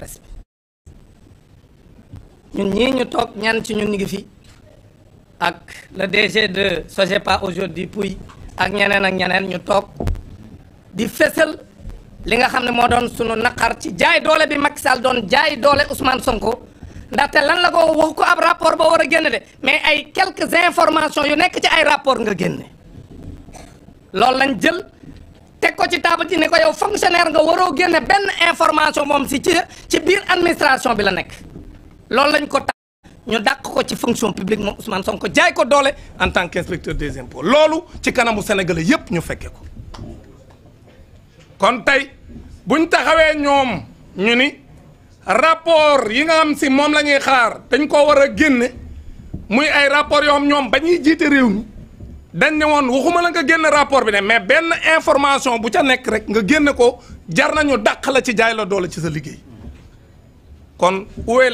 presse bi ñun ñii ñu toog ñan ci ñun ñu ngi fi ak le DG de Sogepa aujourd'hui Pouy ak ñeneen ñu toog di fësal li nga xam ne moo doon sunu naqar ci jaay doole bi Macky Sall doon jaay doole Ousmane Sonko ndaxte lan la ko wax ko ab rapport ba war a génne de mais ay quelques informations yu nekk ci ay rapport nga génne loolu lañ jël teg ko ci table ji ne ko yow fonctionnaire nga waroo génne benn information moom si ci biir administration bi la nekk loolu lañ ko tax ñu dàq ko ci fonction publique moom Ousmane Sonko jaay ko doole en tant qu'inspecteur des impôts loolu ci kanamu sénégalais yépp ñu fekke ko kon tey buñ taxawee ñoom ñu ni rapport yi nga xam si moom la ñuy xaar dañ ko war a génne muy ay rapport yoo xam ñoom ba ñuy jiite réew mi dañ ne woon waxuma la nga génne rapport bi ne mais benn information bu ca nekk rek nga génne ko jar nañu dàq la ci jaay la doole ci sa liggéey kon où est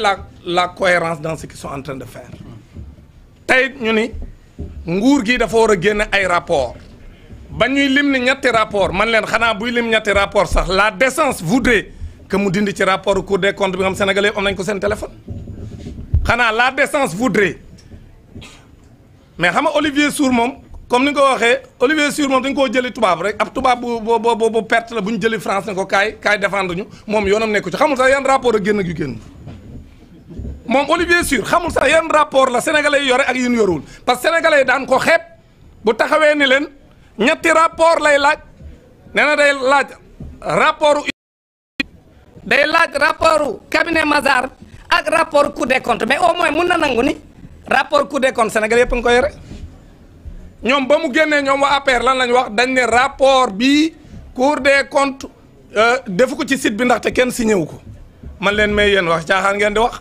la cohérence dans ce qu'ils sont en train de faire tey ñu ni nguur gi dafa war a génne ay rapport ba ñuy lim ni ñetti rapport man leen xanaa buy lim ñetti rapport sax la décence voudrait que mu dindi ci rapport Cour des comptes bi nga xam sénégalais am nañ ko seen téléphone xanaa la décence voudrait mais xam nga Olivier Sour moom comme ni nga ko waxee Olivier Sour moom dañ koo jëli tubaab rek ab tubaab bu perte la bu ñu jëli France ne ko kaay défendre ñu moom yoonam nekku ci xamul sax yan rapport a génn ak yu génn moom Olivier Sour xamul sax yan rapport la sénégalais yi yore ak yu ñu yorul parce que sénégalais yi daan ko xeeb bu taxawee ni leen ñetti rapport lay laaj nee na day laaj rapport cabinet Mazars ak rapport Cour des comptes mais au moins mun na nangu ni rapport Cour des comptes sénégalais yëpp nga ko yore ñoom ba mu génnee ñoom waa APR lan lañ wax dañ ne rapport bi Cour des comptes defu ko ci site bi ndaxte kenn signé wu ko man leen may yéen wax caaxaan ngeen di wax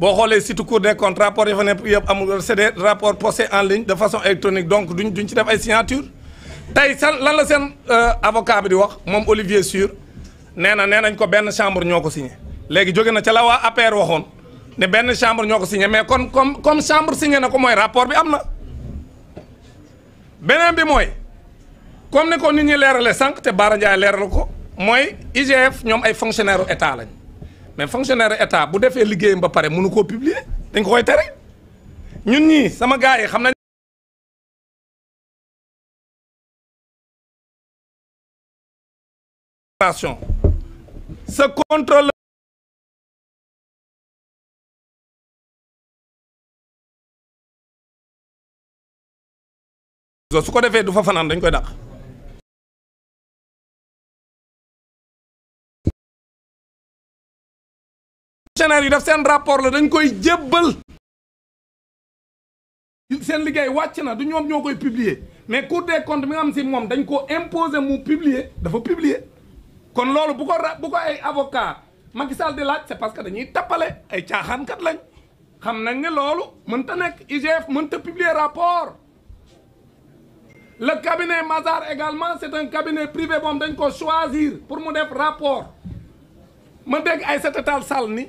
boo xoolee site Cour des comptes rapport yi fa nekk yëpp amul c'est des rapports postés en ligne de façon électronique donc duñ ci def ay signature tey lan la seen avocat bi di wax moom Olivier Sour nee nañ ko benn chambre ñoo ko signé léegi jóge na ca la waa APR waxoon ne benn chambre ñoo ko signé mais kon comme chambre signé na ko mooy rapport bi am na beneen bi mooy comme ni ko nit ñi leerale sànq te Bara Ndiaye leeral ko mooy IGF ñoom ay fonctionnaire u état lañ mais fonctionnaire état bu defee liggéeyam ba pare mënu koo publier dañ ko koy tere ñun ñii sama gars yi xam nañ ce contrôle su ko defee du fa fanaan dañ koy dàq fonctionnaire yi def seen rapport la dañ koy jébbal seen liggéey wàcc na du ñoom ñoo koy publier mais Cour des comptes mi nga xam si moom dañ ko imposer mu publier dafa publier kon loolu bu ko ay avocat Macky Sall di laaj c'est parce que dañuy tappale ay caaxaankat lañ xam nañ ne loolu mënta nekk IGF mënta publier rapport le cabinet Mazars également c'est un cabinet privé moom dañ ko choisir pour mu def rapport ma dégg Aïssata Tall Sall ni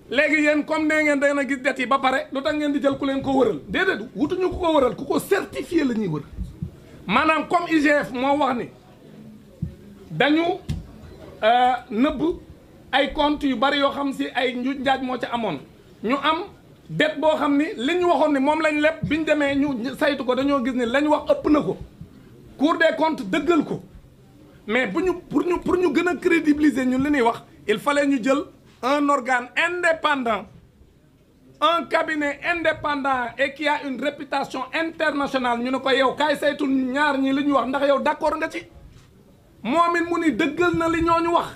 léegi yéen comme nee ngeen da ngeen a gis det yi ba pare lu tax ngeen di jël ku leen ko wëral déedéet wutuñu ku ko wëral ku ko certifié la ñuy wër maanaam comme IGF moo wax ni dañu nëbb ay comptes yu bari yoo xam si ay njuuj njaaj moo ca amoon ñu am det boo xam ni li ñu waxoon ni moom lañ lépp biñ demee ñu saytu ko dañoo gis ni lañ wax ëpp na ko Cour des comptes dëggal ko mais pour ñu gën a crédibiliser ñun li ñuy wax il fallait ñu jël un organe indépendant un cabinet indépendant et qui a une réputation internationale ñu ne ko yow kaay saytul ñaar ñi li ñu wax ndax yow d'accord nga ci moom it mu ni dëggal na li ñooñu wax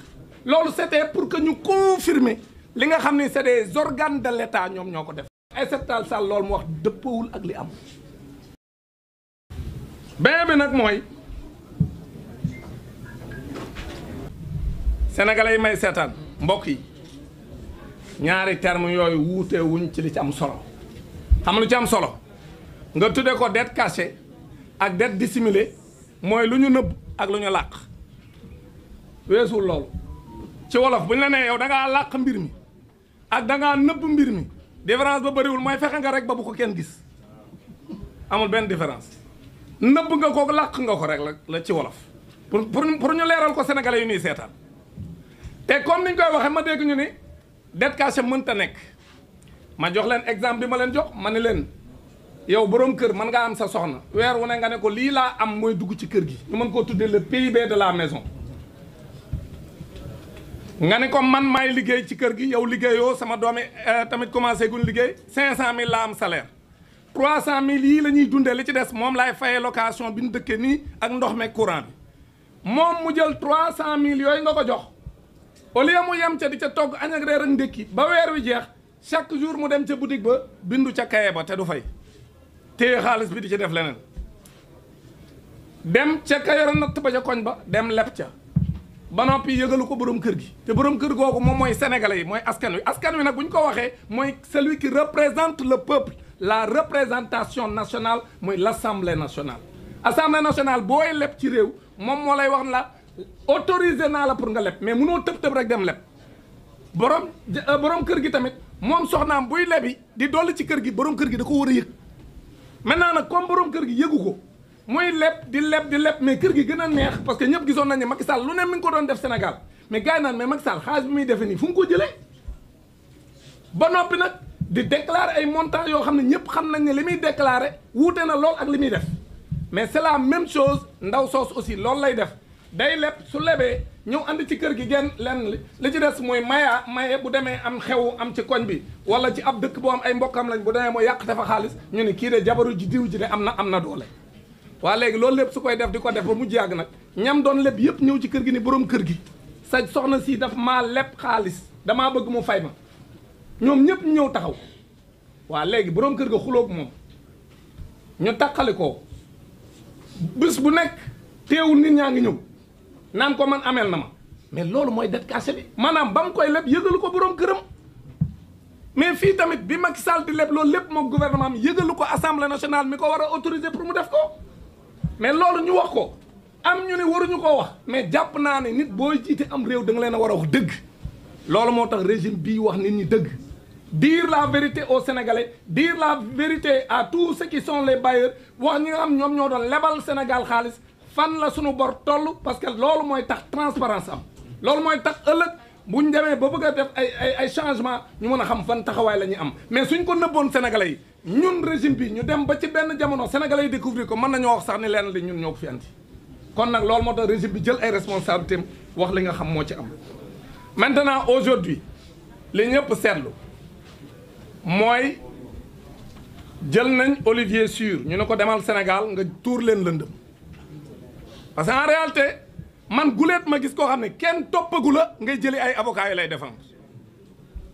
loolu c'était pour que ñu confirmer li nga xam ni c'est des organes de l'État ñoom ñoo ko def Aïssata Tall Sall loolu mu wax dëppawul ak li am beneen bi nag mooy sénégalais yi may seetaan mbokk yi ñaari terme yooyu wuute wuñ ci li ci am solo xam lu ci am solo nga tudde ko dette cachée ak dette dissimulée mooy lu ñu nëbb ak lu ñu làq weesul loolu ci wolof bu ñu la nee yow da ngaa làq mbir mi ak da ngaa nëbb mbir mi différence ba bëriwul mooy fexe nga rek ba bu ko kenn gis amul benn différence nëbb nga ko làq nga ko rek la ci wolof pour ñu leeral ko sénégalais yu ñuy seetaan te comme niñ koy waxee ma dégg ñu ni dette cachée mënta nekk ma jox leen exemple bi ma leen jox ma ne leen yow borom kër mën ngaa am sa soxna weer wu ne nga ne ko lii laa am mooy dugg ci kër gi ñu mën koo tuddee le PIB de la maison nga ne ko man maay liggéey ci kër gi yow liggéeyoo sama doomi tamit commencé guñ liggéey 500000 laa am salaire 300000 yii la ñuy dundee li ci des moom laay fayee location bi ñu dëkkee nii ak ndox meeg courant bi moom mu jël 300000 yooyu nga ko jox au lieu mu yem ca di ca togg añ ak reer ak ndékki ba weer wi jeex chaque jour mu dem ca boutique ba bindu ca kaye ba te du fay téye xaalis bi di ci def leneen dem ca ka yore natt ba ca koñ ba dem leb ca ba noppi yëgalu ko borom kër gi te borom kër googu moom mooy sénégalais yi mooy askan wi nag bu ñu ko waxee mooy celui qui représente le peuple la représentation nationale mooy l'Assemblée nationale. Assemblée nationale booy leb ci réew moom moo lay wax la autorisé naa la pour nga leb mais munoo tëb rek dem leb borom kër gi tamit moom soxnaam buy lebi di dolli ci kër gi borom kër gi da ko war a yëg maintenant nag comme borom kër gi yëgu ko. muy leb di leb mais kër gi gën a neex parce que ñëpp gisoon nañ ne Macky Sall lu ne mi ngi ko doon def Sénégal mais gars yi naan mais Macky Sall xaalis bi muy defee nii fu mu ko jëlee ba noppi nag di déclarer ay montants yoo xam ne ñëpp xam nañ ne li muy déclarer wuute na lool ak li muy def mais c'est la même chose ndaw soos aussi loolu lay def day leb su lebee ñëw andi ci kër gi genn lenn li ci des mooy maye bu demee am xew am ci koñ bi wala ci ab dëkk boo am ay mbokkam lañ bu demee mooy yàq te fa xaalis ñu ne kii de jabaru ji diw ji de am na doole waa léegi loolu lépp su koy def di ko def ba mu yàgg nag ñam doon leb yëpp ñëw ci kër gi ni borom kër gi sa soxna si daf maa leb xaalis damaa bëgg mu fay ma ñoom ñëpp ñëw taxaw waa léegi borom kër ga xuloog moom ñu taqali ko bés bu nekk teewul nit ñaa ngi ñëw naan ko man ameel na ma mais loolu mooy dette cachée bi maanaam ba mu koy leb yëgalu ko borom këram mais fii tamit bi Macky Sall di leb loolu lépp moom gouvernement mi yëgalu ko assemblée nationale mi ko war a autoriser pour mu def ko mais loolu ñu wax ko am ñu ne waruñu koo wax mais jàpp naa ne nit booy jiite am réew da nga leen a war a wax dëgg loolu moo tax régime bii wax nit ñi dëgg dire la vérité aux Sénégalais dire la vérité à tous ceux qui sont les bailleurs wax ñi nga xam ñoom ñoo doon lebal Sénégal xaalis fan la suñu bor toll parce que loolu mooy tax transparence am loolu mooy tax ëllëg bu ñu demee ba bëgg a def ay changement ñu mën a xam fan taxawaay la ñuy am mais suñ ko nëbboon Sénégalais yi ñun régime bi ñu dem ba ci benn jamono Sénégalais yi découvrir ko mën nañoo wax sax ni leen li ñun ñoo ko fi andi kon nag loolu moo tax régime bi jël ay responsabilités wax li nga xam moo ci am. maintenant aujourd'hui li ñëpp seetlu mooy jël nañ Olivier Sur ñu ne ko demal Sénégal nga tuur leen lëndëm parce que en réalité. man guleet ma gis koo xam ne kenn toppagu la ngay jëli ay avocats yi lay défendre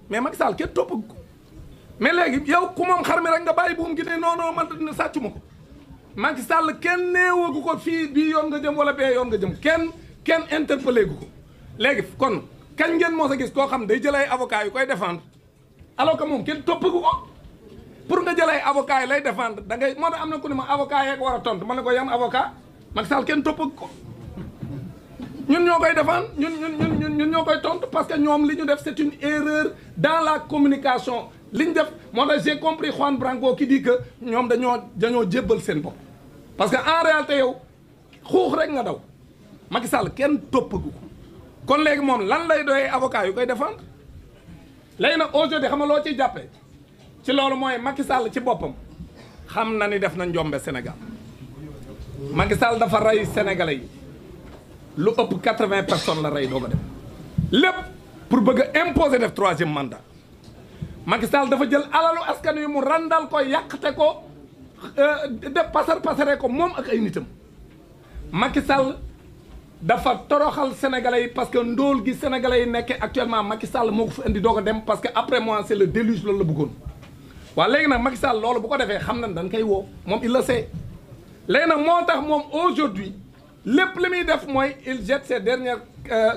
mais Macky Sall kenn toppagu ko mais léegi yow ku moom xar mi rek nga bàyyi buum gi ne non man sàccu ma ko Macky Sall kenn neewagu ko fii bii yoon nga jëm wala bee yoon nga jëm kenn interpellé gu ko léegi kon kañ ngeen moo sa gis koo xam day jël ay avocats yu koy défendre alors que moom kenn toppagu ko pour nga jël ay avocats yi lay défendre da ngay moo tax am na ku ne ma avocat yeeg war a tontu ma ne ko yan avocat Macky Sall kenn toppagu ko ñun ñoo koy défendre ñun ñoo koy tontu parce que ñoom li ñu def c'est une erreur dans la communication li ñu def moo tax j'ai compris Juan Branco qui dit que ñoom dañoo jébbal seen bopp. parce que en réalité yow xuux rek nga daw Macky Sall kenn toppagu ko kon léegi moom lan lay doyee avocat yu koy défendre léegi nag aujourd'hui xam nga loo ciy jàppee ci loolu mooy Macky Sall ci boppam xam na ni def na njombe Sénégal Macky Sall dafa rey Sénégalais yi. lu ëpp 80 personnes la rey doog a dem lépp pour bëgg a imposer def 3e mandat Macky Sall dafa jël alalu askan wi mu randal ko yàqte ko def pasare ko moom ak ay nitam Macky Sall dafa toroxal sénégalais yi parce que ndóol gi sénégalais yi nekkee actuellement Macky Sall moo ko fa indi doog a dem parce que après moi c'est le déluge loolu la bëggoon waaw léegi nag Macky Sall loolu bu ko defee xam nañ dañ koy woo moom il le sait léegi nag moo tax moom aujourd'hui lépp li muy def mooy il jette ses dernières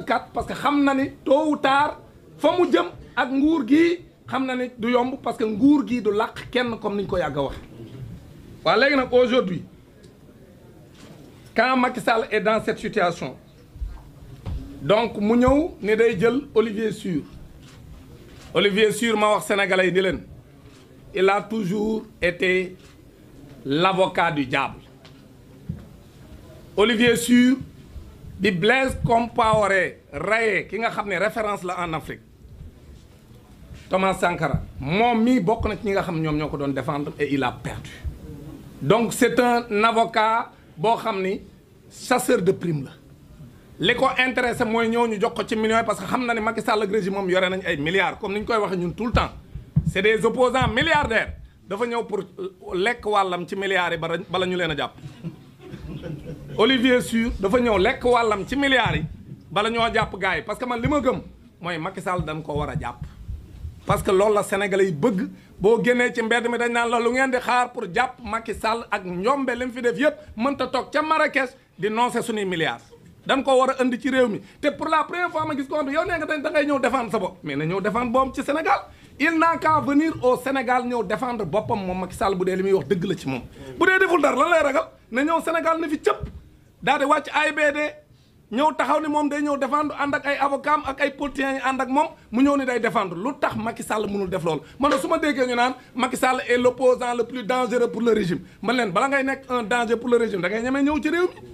cartes parce que xam na ni tôt ou tard fa mu jëm ak nguur gi xam na ni du yomb parce que nguur gi du làq kenn comme niñ ko yàgg a wax waaw léegi nag aujourd'hui quand Macky Sall est dans cette situation donc mu ñëw ni day jël Olivier Sur ma wax sénégalais yi ni leen il a toujours été l'avocat du diable Olivier Sur bi Blaise Compaoré rayé ki nga xam ne référence la en Afrique Thomas Sankara moom mii bokk na ci ñi nga xam ñoom ñoo ko doon défendre et il a perdu donc c'est un avocat boo xam ni chasseur de prime la li ko intéressé mooy ñëw ñu jox ko ci millions parce que xam na ni Macky Sall ak régime moom yore nañ ay milliards comme ni ñu koy waxee ñun tout le temps c'est des opposants milliardaires dafa ñëw pour lekk wàllam ci milliards yi bala ñu leen a jàpp Olivier Sur dafa ñëw lekk wàllam ci milliards yi bala ñoo jàpp gars yi parce que man li ma gëm mooy Macky Sall dañ ko war a jàpp parce que loolu la Sénégalais yi bëgg boo génnee ci mbedd mi dañ naan la lu ngeen di xaar pour jàpp Macky Sall ak njombe li mu fi def yëpp mënta toog ca Marrakech di noncer suñuy milliards dañ ko war a indi ci réew mi te pour la première fois ma gis ko yow nee nga da ngay ñëw défendre sa bopp mais na ñëw défendre boppam ci Sénégal il n'a qu'à venir au Sénégal ñëw défendre boppam moom Macky Sall bu dee li muy wax dëgg la ci moom bu dee deful dara lan lay ragal na ñëw Sénégal na fi cëpp daal di wàcc AIBD ñëw taxaw ni moom day ñëw défendre ànd ak ay avocats ak ay politiciens yi ànd ak moom mu ñëw ni day défendre lu tax Macky Sall mënul def loolu man su ma déggee ñu naan Macky Sall est l'opposant le plus dangereux pour le régime man leen bala ngay nekk un danger pour le régime da ngay ñemee ñëw ci réew mi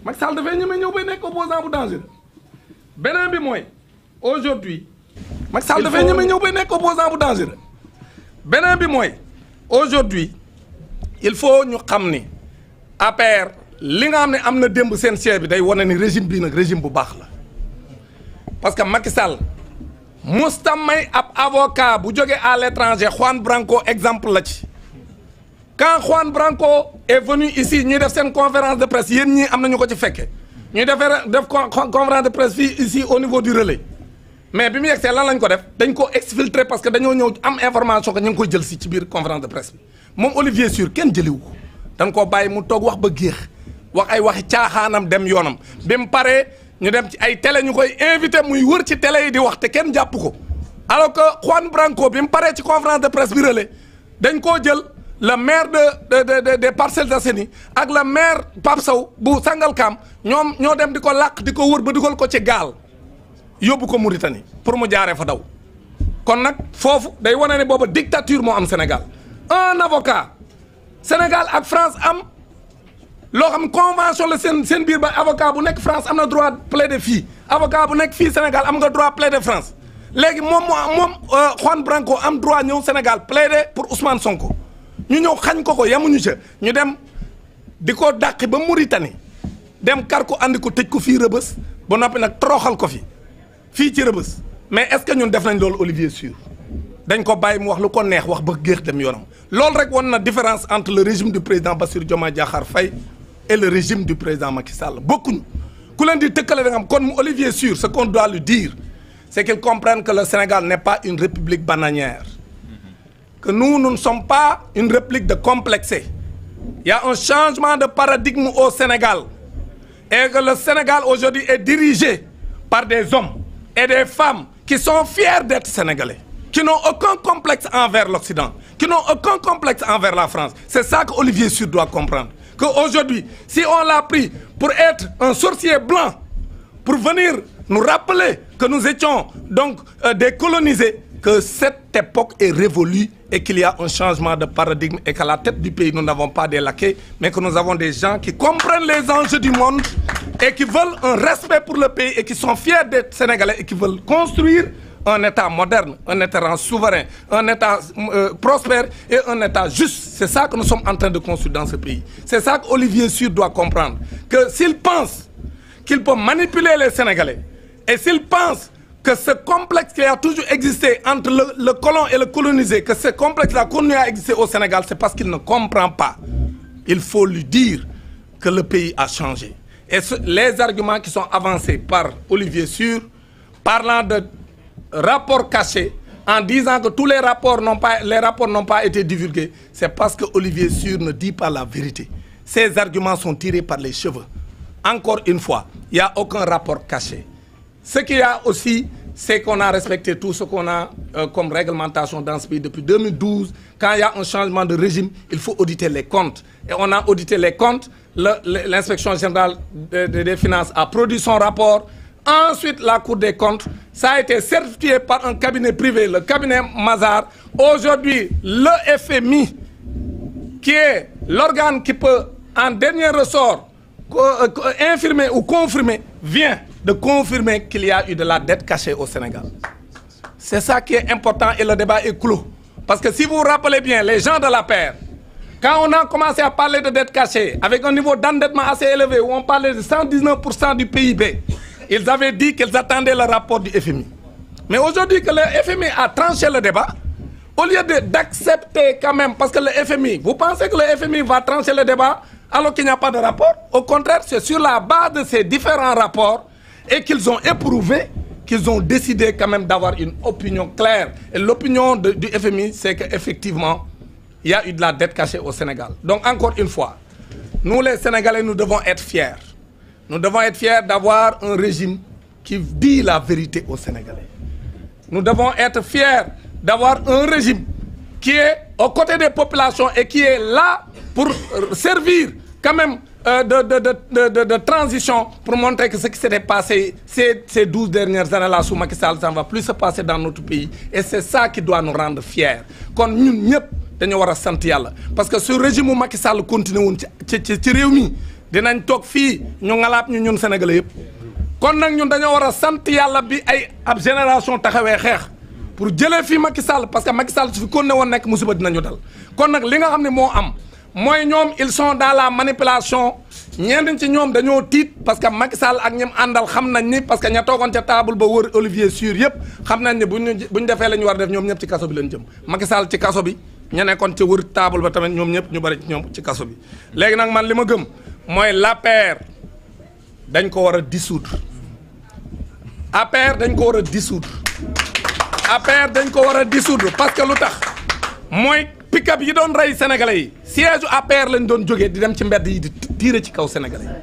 Macky Sall dafay ñemee ñëw bay nekk opposant bu dangereux beneen bi mooy aujourd'hui Macky Sall dafay ñemee ñëw bay nekk opposant bu dangereux beneen bi mooy aujourd'hui il faut ñu xam ni APR li nga xam ne am na démb seen siège bi day wane ni régime bii nag régime bu baax la parce que Macky Sall musta may ab avocat bu jógee à l'étranger Juan Branco exemple la ci quand Juan Branco est venu ici ñuy def seen conférence de presse yéen ñii am na ñu ko ci fekke ñuy def conférence de presse fii ici au niveau du relais mais bi mu yegsee lan lañ ko def dañ ko exfiltrer parce que dañoo ñëw am information que ñu ngi koy jël si ci biir conférence de presse bi moom Olivier Sur kenn jëliwu ko dañ koo bàyyi mu toog wax ba géex wax ay waxi caaxaanam dem yoonam bi mu paree ñu dem ci ay télé ñu koy invité muy wër ci télé yi di wax te kenn jàpp ko alors que Juan Branco bi mu paree ci conférence de presse bi relais dañ koo jël le maire des Parcelles Assainies ak le maire Pape Sow bu Sangalkam ñoom ñoo dem di ko làq di ko wër ba dugal ko ci gaal yóbbu ko Mauritanie pour mu jaaree fa daw kon nag foofu day wane ne booba dictature moo am Sénégal un avocat Sénégal ak France am loo xam convention la seen biir ba avocat bu nekk France am na droit plaider fii avocat bu nekk fii Sénégal am nga droit plaider France léegi moom Juan Branco am droit ñëw Sénégal plaider pour Ousmane Sonko ñu ñëw xañ ko yamuñu ca ñu dem di ko dàqi ba Mauritanie dem kar ko andi ko tëj ko fii Rëbës ba noppi nag toroxal ko fii ci Rëbës mais est-ce que ñun def nañ loolu Olivier Sur dañ ko bàyyi mu wax lu ko neex wax ba géex dem yoonam loolu rek wan na différence entre le régime du président Bassirou Diomaye Diakhar Faye et le régime du président Macky Sall bokkuñu ku leen di tëkkale da nga xam kon mu Olivier Sur ce qu'on doit lui dire c'est qu'il comprenne que le Sénégal n'est pas une république bananière que nous ne sommes pas une république de complexés. Il y a un changement de paradigme au Sénégal et que le Sénégal aujourd'hui est dirigé par des hommes et des femmes qui sont fiers d'être sénégalais, qui n'ont aucun complexe envers l'Occident, qui n'ont aucun complexe envers la France. C'est ça que Olivier Sur doit comprendre. Qu'aujourd'hui, si on l'a pris pour être un sorcier blanc, pour venir nous rappeler que nous étions donc des colonisés, que cette époque est révolue et qu'il y a un changement de paradigme et qu'à la tête du pays, nous n'avons pas des laquais, mais que nous avons des gens qui comprennent les enjeux du monde et qui veulent un respect pour le pays et qui sont fiers d'être sénégalais et qui veulent construire un État moderne, un État souverain, un État prospère et un État juste. C'est ça que nous sommes en train de construire dans ce pays. C'est ça qu'Olivier Sur doit comprendre. Que s'il pense qu'il peut manipuler les Sénégalais et s'il pense que ce complexe qui a toujours existé entre le colon et le colonisé, que ce complexe-là continue à exister au Sénégal, c'est parce qu'il ne comprend pas. Il faut lui dire que le pays a changé. Et les arguments qui sont avancés par Olivier Sur, parlant de rapports cachés, en disant que tous les rapports n'ont pas été divulgués, c'est parce que Olivier Sur ne dit pas la vérité. Ces arguments sont tirés par les cheveux. Encore une fois, il n'y a aucun rapport caché. Ce qu'il y a aussi, c'est qu'on a respecté tout ce qu'on a comme réglementation dans ce pays depuis 2012. Quand il y a un changement de régime, il faut auditer les comptes. Et on a audité les comptes. L'inspection générale des finances a produit son rapport. Ensuite, la Cour des comptes, ça a été certifié par un cabinet privé, le cabinet Mazars. Aujourd'hui, le FMI, qui est l'organe qui peut, en dernier ressort, infirmer ou confirmer, vient de confirmer qu'il y a eu de la dette cachée au Sénégal. C'est ça qui est important et le débat est clos. Parce que si vous vous rappelez bien, les gens de la paire, quand on a commencé à parler de dette cachée, avec un niveau d'endettement assez élevé, où on parlait de 119% du PIB, ils avaient dit qu'ils attendaient le rapport du FMI. Mais aujourd'hui que le FMI a tranché le débat, au lieu d'accepter quand même, parce que le FMI, vous pensez que le FMI va trancher le débat alors qu'il n'y a pas de rapport? Au contraire, c'est sur la base de ces différents rapports et qu'ils ont éprouvé qu'ils ont décidé quand même d'avoir une opinion claire. Et l'opinion du FMI, c'est qu'effectivement, il y a eu de la dette cachée au Sénégal. Donc encore une fois, nous les Sénégalais, nous devons être fiers. Nous devons être fiers d'avoir un régime qui dit la vérité aux Sénégalais. Nous devons être fiers d'avoir un régime qui est aux côtés des populations et qui est là pour servir quand même de transition pour montrer que ce qui s'était passé ces 12 dernières années-là sous Macky Sall, ça ne va plus se passer dans notre pays. Et c'est ça qui doit nous rendre fiers. Quand nous, dañu war a sant yàlla parce que ce régime Macky Sall continué woon ci réew mi dinañ toog fii ñu ngalaab ñu ñun Sénégalais yëpp kon nag ñun dañoo war a sant yàlla bi ay ab génération taxawee xeex pour jëlee fii Macky Sall parce que Macky Sall su fi kon ne woon nekk musiba dinañu dal kon nag li nga xam ne moo am mooy ñoom ils sont dans la manipulation ñenn ci ñoom dañoo tiit parce que Macky Sall ak ñim àndal xam nañ ni parce que ña toogoon ca table ba wër Olivier Sur yëpp xam nañ ne buñ defee la ñu war a def ñoom ñëpp ci kaso bi leen jëm Macky Sall ci kaso bi ña nekkoon ci wër table ba tamit ñoom ñëpp ñu bari ñoom ci kaso bi léegi nag man li ma gëm mooy l'APR dañ ko war a dissoudre APR dañ ko war a dissoudre APR dañ ko war a dissoudre parce que lu tax mooy pick-up yi doon rey sénégalais yi siège APR lañ doon jógee di dem ci mbedd yi di tiire ci kaw sénégalais yi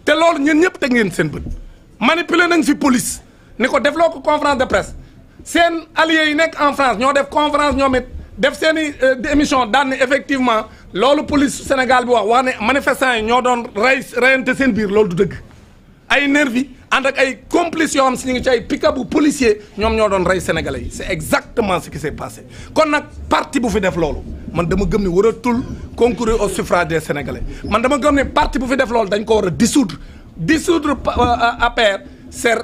te loolu ñun ñëpp teg ngeen seen bët manipuler nañ fi police ni ko defloo ko conférence de presse seen alliés yi nekk en France ñoo def conférence ñoom it def seen i émission daan ne effectivement loolu police Sénégal bi wax ne manifestants yi ñoo doon reyante seen biir loolu du dëgg ay nervi ànd ak ay complices yoo xam si ñu ngi ci ay pick-up bu policier ñoom ñoo doon rey sénégalais yi c'est exactement ce qui s'est passé kon nag parti bu fi def loolu man dama gëm ne waratul concourir au suffrage des sénégalais man dama gëm ne parti bu fi def loolu dañ ko war a dissoudre APR c'est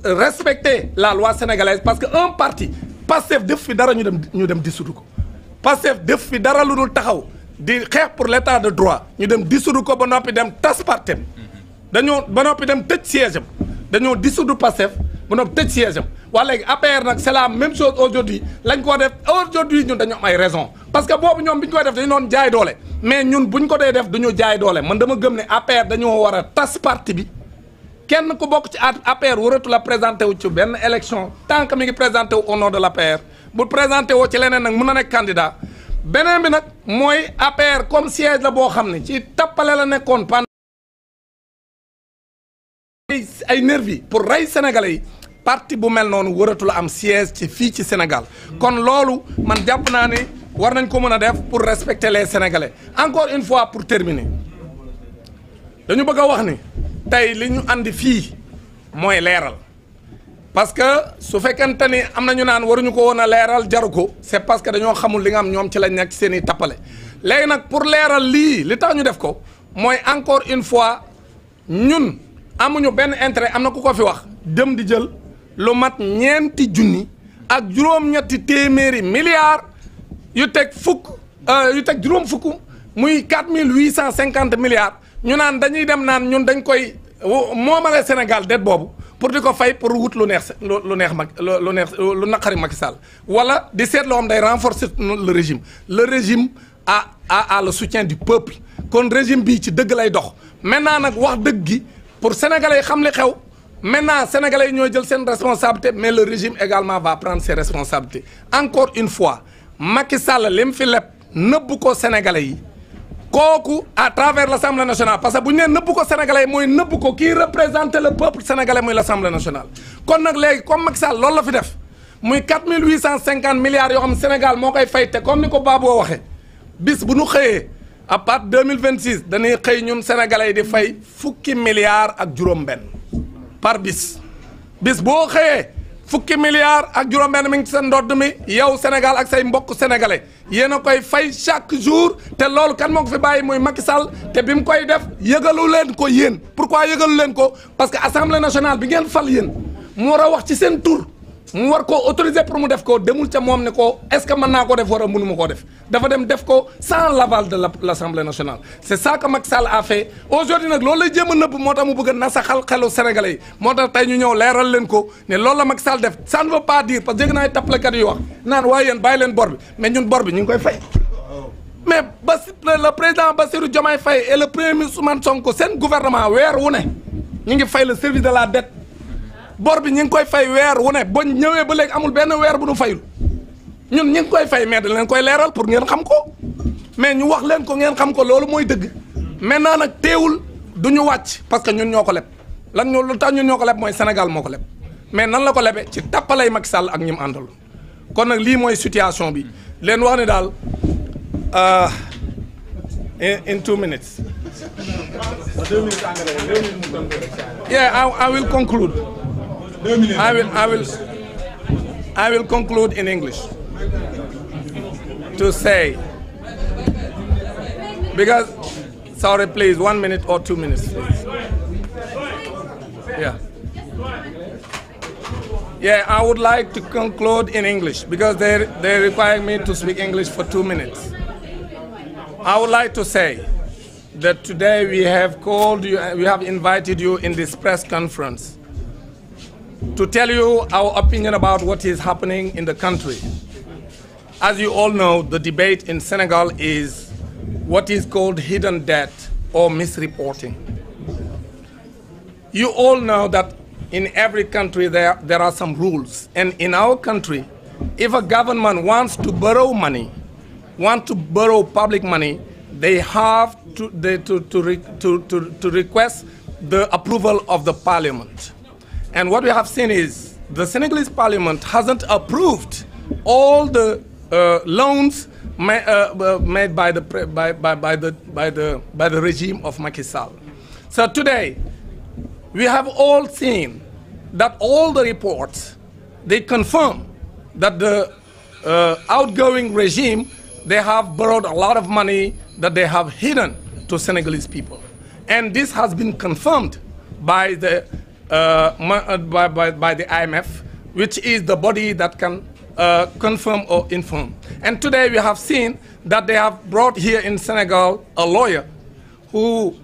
respecter la loi sénégalaise parce que un parti Pastef def fi dara ñu dem dissoudre ko Pastef def fi dara lu dul taxaw di xeex pour l'état de droit ñu dem dissoudre ko ba noppi dem tas partem dañoo ba noppi dem tëj siège am dañoo dissoudre Pastef ba noppi tëj siège am waa léegi APR nag c'est la même chose aujourd'hui lañ ko def aujourd'hui ñun dañoo am ay raison parce que boobu ñoom bi ñu koy def dañu doon jaay doole mais ñun buñ ko dee def duñu jaay doole man dama gëm ne APR dañoo war a tas parti bi kenn ku bokk ci APR waratu la présenté wu ci benn élection tant que mi ngi présenté wu au nom de l'APR bu présenté woo ci leneen nag mun na nekk candidat beneen bi nag mooy APR comme siège la boo xam ne ci tappale la nekkoon pendant ay nervi pour rey sénégalais yi parti bu mel noonu waratu la am siège ci fii ci Sénégal kon loolu man jàpp naa ne war nañ ko mën a def pour respecter les sénégalais encore une fois pour terminer dañu bëgg a wax ni tey li ñu andi fii mooy leeral parce que su fekkente ni am na ñu naan waruñu ko woon a leeral jaru ko c'est parce que dañoo xamul li nga am ñoom ci lañ nekk seen i tappale léegi nag pour leeral lii li tax ñu def ko mooy encore une fois ñun amuñu benn intérêt am na ku ko fi wax dem di jël lu mat ñeenti junni ak juróom-ñetti téeméeri milliards yu teg juróom fukk muy 4850 milliards ñu naan dañuy dem naan ñun dañ koy moomale Sénégal det boobu pour di ko fay pour wut lu neex lu naqari Macky Sall wala di seet loo xam day renforcer le régime a le soutien du peuple kon régime bii ci dëgg lay dox maintenant nag wax dëgg gi pour sénégalais yi xam li xew maintenant sénégalais yi ñooy jël seen responsabilité mais le régime également va prendre ses responsabilités encore une fois Macky Sall li mu fi leb nëbb ko sénégalais yi kooku à travers l'Assemblée nationale parce que bu ñu nee nëbb ko sénégalais yi mooy nëbb ko kii représenter le peuple sénégalais muy l'Assemblée nationale kon nag léegi comme Macky Sall loolu la fi def muy 4850 milliards yoo xam Sénégal moo koy fay te comme ni ko Babou waxee bis bu nu xëyee à partir 2026 dañuy xëy ñun sénégalais yi di fay fukki milliards ak juróom-benn par bis boo xëyee fukki milliards ak juróom-benn mi ngi ci sa ndodd mi yow Sénégal ak say mbokk sénégalais yéen a koy fay chaque jour te loolu kan moo ko fi bàyyi muy Macky Sall te bi mu koy def yëgalu leen ko yéen pourquoi yëgalu leen ko parce que assemblée nationale bi ngeen fal yéen mu war a wax ci seen tur mu war koo autoriser pour mu def ko demul ca moom ne ko est-ce que mën naa ko def war a mënu ma koo def dafa dem def ko sans l'aval de l'Assemblée nationale c'est ça que Macky Sall a fait aujourd'hui nag loolu lay jéem a nëbb moo tax mu bëgg a nasaxal xelu sénégalais yi moo tax tey ñu ñëw leeral leen ko ne loolu la Macky Sall def ça ne veut pas dire parce que dégg naa tappalekat yu wax naan waaye yéen bàyyi leen bor bi mais ñun bor bi ñu ngi koy fay mais le président Bassirou Diomaye Faye et le premier ministre Ousmane Sonko seen gouvernement weer wu ne ñu ngi fay le service de la dette bor bi ñu ngi koy fay weer wu ne boo ñëwee ba léegi amul benn weer bu nu fayul ñun ñu ngi koy fay mais dañ leen koy leeral pour ngeen xam ko mais ñu wax leen ko ngeen xam ko loolu mooy dëgg maintenant nag teewul du ñu wàcc parce que ñun ñoo ko leb lan ñu lu tax ñun ñoo ko leb mooy Sénégal moo ko leb mais nan la ko lebee ci tappalay Macky Sall ak ñi mu àndal kon nag lii mooy situation bi leen wax ne daal in 2 minutes. Yeah, I will conclude. I will conclude in English to say, because, sorry, please, 1 minute or 2 minutes, please. Yeah, I would like to conclude in English because they require me to speak English for 2 minutes. I would like to say that today we have called you, we have invited you in this press conference to tell you our opinion about what is happening in the country. As you all know, the debate in Senegal is what is called hidden debt or misreporting. You all know that in every country there are some rules. And in our country, if a government wants to borrow money, public money, they have to request the approval of the parliament. And what we have seen is the Senegalese parliament hasn't approved all the loans made by the regime of Macky Sall. So today, we have all seen that all the reports, they confirm that the outgoing regime, they have borrowed a lot of money that they have hidden to Senegalese people. And this has been confirmed by the IMF, which is the body that can confirm or inform. And today we have seen that they have brought here in Senegal a lawyer who,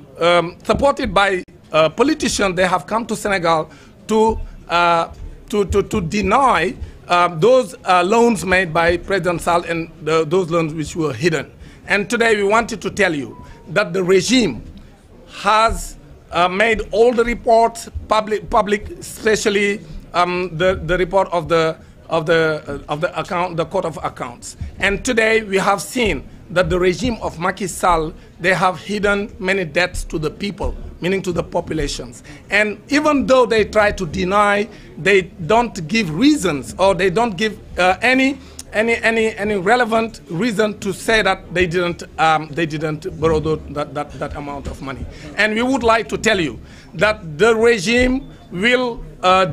supported by a politician, they have come to Senegal to deny those loans made by President Sall and those loans which were hidden. And today we wanted to tell you that the regime has made all the reports public, especially the report of the Court of Accounts. And today we have seen that the regime of Macky Sall, they have hidden many debts to the people, meaning to the populations. And even though they try to deny, they don't give reasons or they don't give any relevant reason to say that they didn't borrow that amount of money. And we would like to tell you that the regime will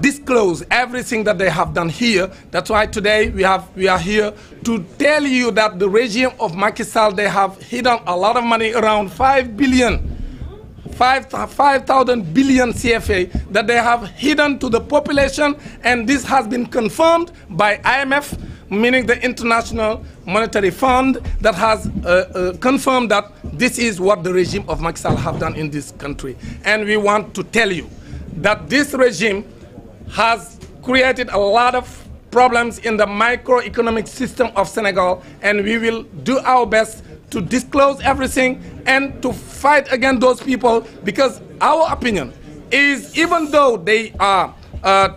disclose everything that they have done here. That's why today we are here to tell you that the regime of Macky Sall, they have hidden a lot of money, around 5,000 billion CFA that they have hidden to the population, and this has been confirmed by IMF, meaning the International Monetary Fund, that has confirmed that this is what the regime of Macky Sall have done in this country. And we want to tell you that this regime has created a lot of problems in the microeconomic system of Senegal, and we will do our best to disclose everything and to fight against those people, because our opinion is, even though they are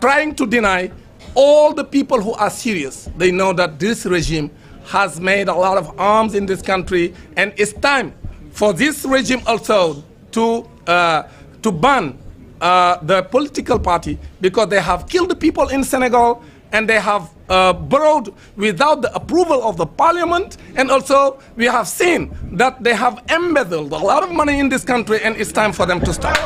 trying to deny, all the people who are serious, they know that this regime has made a lot of arms in this country, and it's time for this regime also to ban the political party, because they have killed the people in Senegal and they have borrowed without the approval of the parliament. And also we have seen that they have embezzled a lot of money in this country, and it's time for them to stop.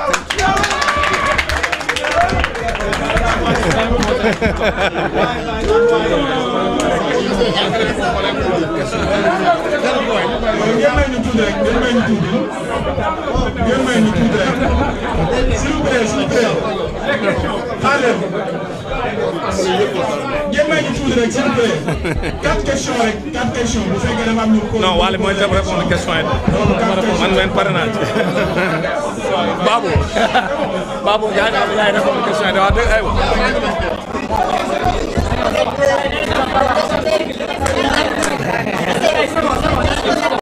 Thank you. tuuti rek ngeen may ñu tuuti ngeen may ñu tuuti rek s'il vous plaît xaaral ngeen may ñu tuuti rek s'il vous plaît 4 questions rek 4 questions bu fekkee dafa am ñu ko. non Waly mooy dem répondre question yi man leen pare naa ci Babou yaa ngi répondre question yi wax dëgg aywa